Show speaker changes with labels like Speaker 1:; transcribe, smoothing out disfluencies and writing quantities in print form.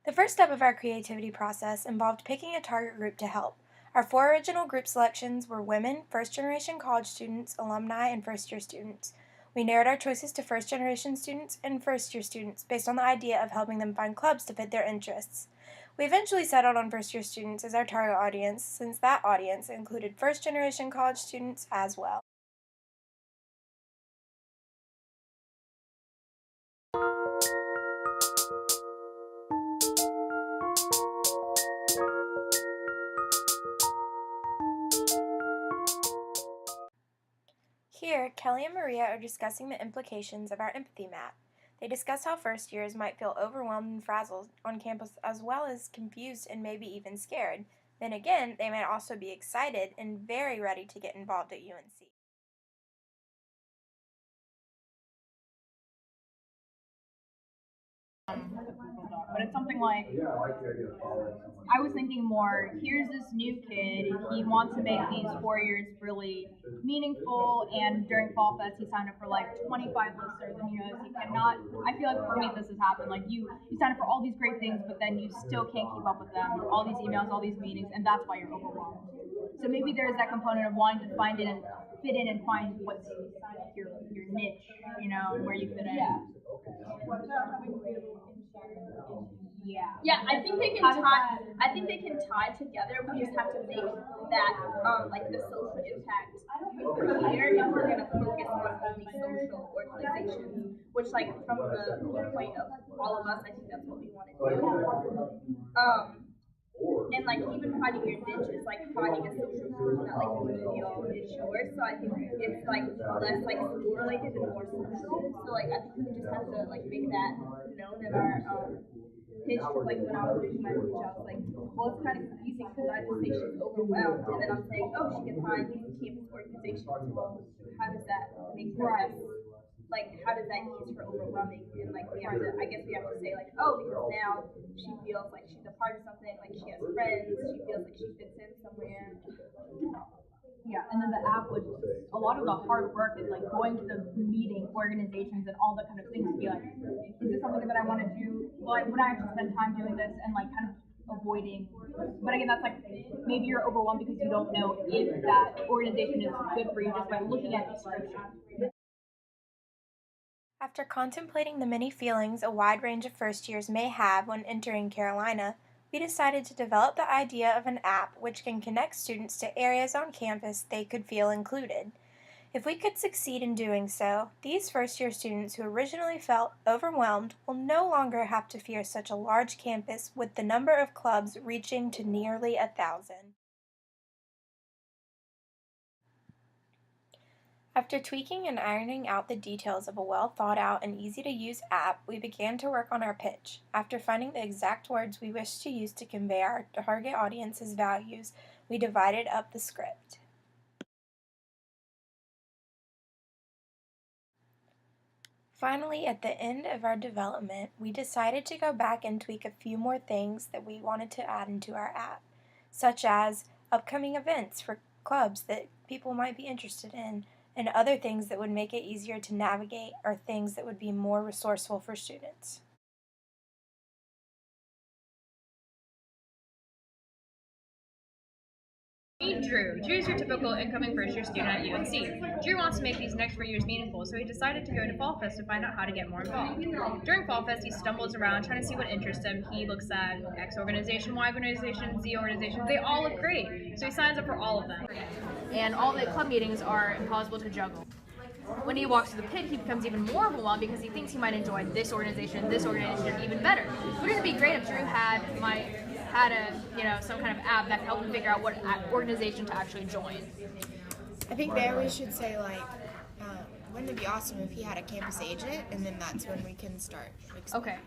Speaker 1: The first step of our creativity process involved picking a target group to help. Our four original group selections were women, first-generation college students, alumni, and first-year students. We narrowed our choices to first-generation students and first-year students based on the idea of helping them find clubs to fit their interests. We eventually settled on first-year students as our target audience, since that audience included first-generation college students as well. Here, Kelly and Maria are discussing the implications of our empathy map. They discuss how first years might feel overwhelmed and frazzled on campus as well as confused and maybe even scared. Then again, they might also be excited and very ready to get involved at UNC.
Speaker 2: But it's something like I was thinking more. Here's this new kid. He wants to make these 4 years really meaningful. And during Fall Fest, he signed up for like 25 listers, and he knows he cannot. I feel like for me, this has happened. Like you sign up for all these great things, but then you still can't keep up with them. All these emails, all these meetings, and that's why you're overwhelmed. So maybe there's that component of wanting to find it and fit in and find what's your niche, where you fit in.
Speaker 3: Yeah, I think they can tie. I think they can tie together. We just have to make that like the social impact clear if we're gonna focus on only social organizations. Which, like, from the point of all of us, I think that's what we want to do. And like even finding your niche is like finding a social group that like you feel is yours. So I think it's like less like school related and more social. So like I think we just have to like make that known in our pitch. Like when I was doing my pitch, I was like, well, it's kind of confusing because I just say she's overwhelmed, and then I'm saying, oh, she can find campus organizations. Well, how does that make her less? Like, how does that ease her overwhelming? And like, we have to, I guess, we have to say like, oh, because now she feels like she's a part of something. Like she has friends. She feels like she fits in somewhere.
Speaker 2: Yeah, and then the app would, a lot of the hard work is like going to the meeting, organizations, and all that kind of things to be like, is this something that I want to do? Well, would I actually spend time doing this? And like kind of avoiding, but again, that's like, maybe you're overwhelmed because you don't know if that organization is good for you just by looking at description.
Speaker 1: After contemplating the many feelings a wide range of first years may have when entering Carolina, we decided to develop the idea of an app which can connect students to areas on campus they could feel included. If we could succeed in doing so, these first year students who originally felt overwhelmed will no longer have to fear such a large campus with the number of clubs reaching to nearly 1,000. After tweaking and ironing out the details of a well thought out and easy to use app, we began to work on our pitch. After finding the exact words we wished to use to convey our target audience's values, we divided up the script. Finally, at the end of our development, we decided to go back and tweak a few more things that we wanted to add into our app, such as upcoming events for clubs that people might be interested in, and other things that would make it easier to navigate or things that would be more resourceful for students.
Speaker 4: Meet Drew. Drew's your typical incoming first year student at UNC. Drew wants to make these next 4 years meaningful, so he decided to go to Fall Fest to find out how to get more involved. During Fall Fest, he stumbles around trying to see what interests him. He looks at X organization, Y organization, Z organization. They all look great, so he signs up for all of them. And all the club meetings are impossible to juggle. When he walks through the pit, he becomes even more overwhelmed because he thinks he might enjoy this organization even better. Wouldn't it be great if Drew had some kind of app that could help him figure out what organization to actually join?
Speaker 5: I think there we should say wouldn't it be awesome if he had a campus agent, and then that's when we can start.
Speaker 4: Okay.